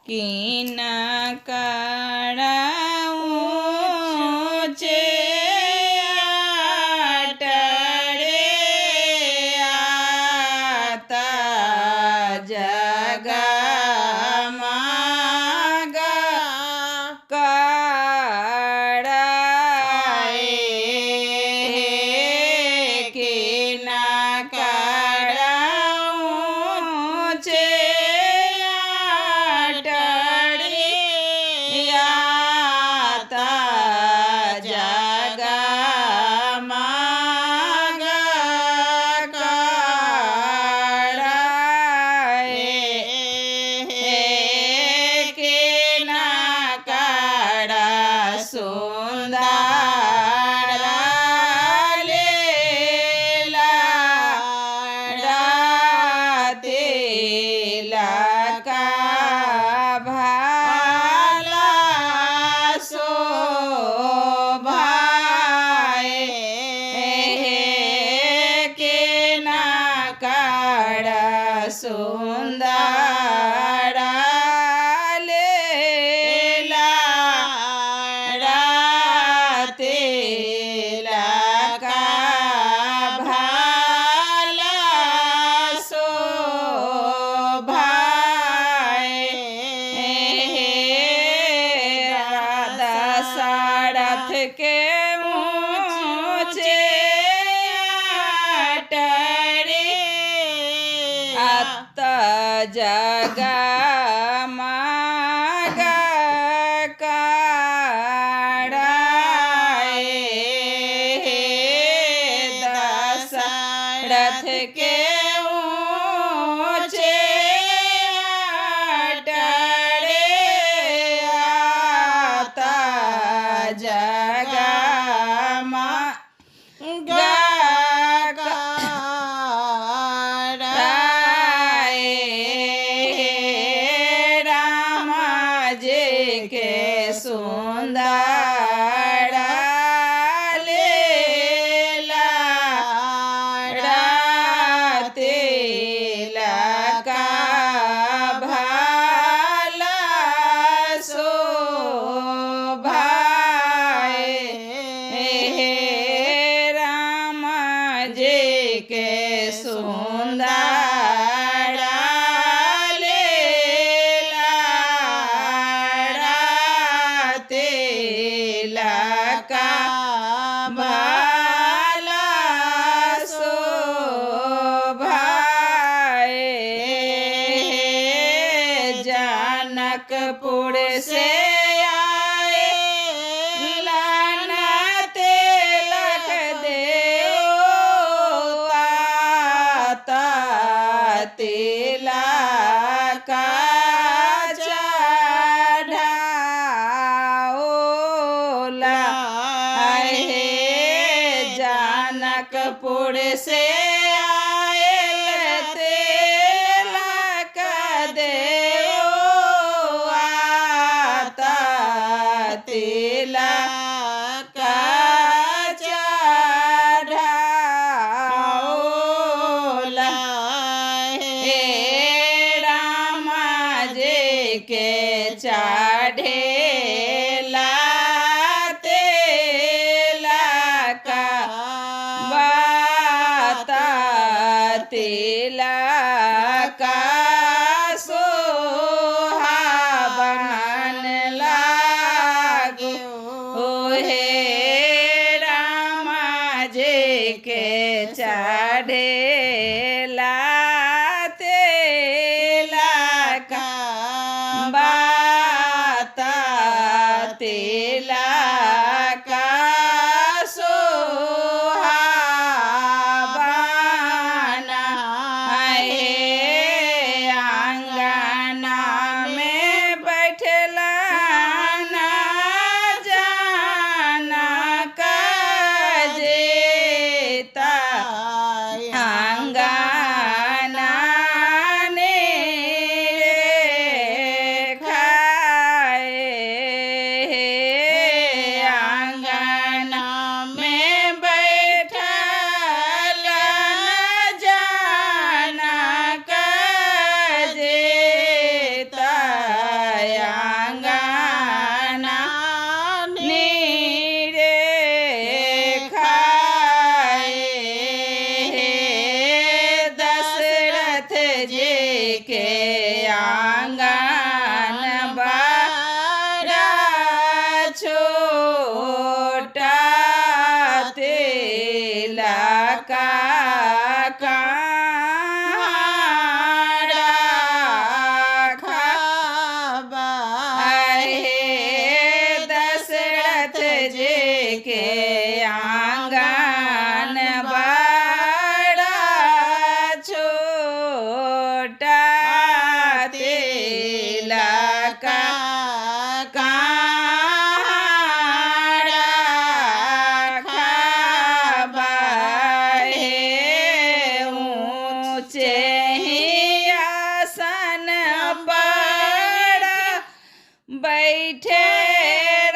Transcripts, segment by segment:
किना काढ़ाऊं चे आटड़े आता जगा मागा काढ़ाए किना काढ़ाऊं चे सुंदरा लेला तेला का भाला शोभाए राधा सारथ के ऊँचे अत जगा मागा काढ़ाए दशरथ के ऊँचे आटड़े आता जगा मागा के सुंदरा लेला तेला का भाला शोभाए राम जी के सुंदरा का भाला शोभाए जनकपुर से आए लाना तिलक देवता तिलक जनकपुर से आयल तिलक देवता तिलक चढ़ाओला हे राम जी के चढ़ेला तिलक सोहावन लागो हे राम जी के चढ़ेला तिलक के आंगन बड़ा छोटा तिलक दशरथ जी के आंगन बड़ा छोटा तिलक ऊंचे ही आसन बड़ा बैठे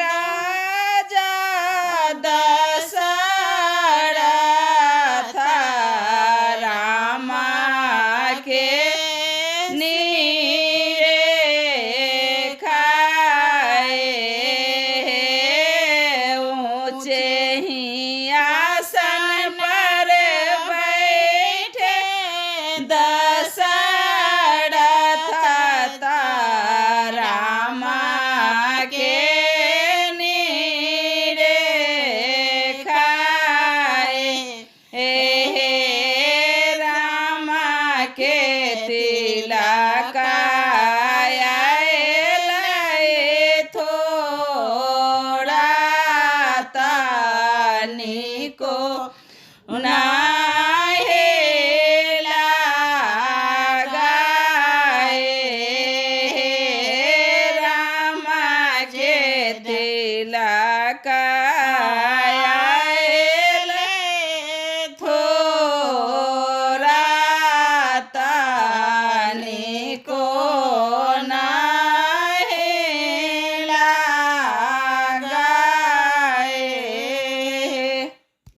राजा दशरथ रामा के नीरे खाए ऊंचे ही आसन पर बैठे दशरथ रामा के नीरे खाए रामा के तिलक थोड़ा तनिको नाहे लगाए रामा के तिलक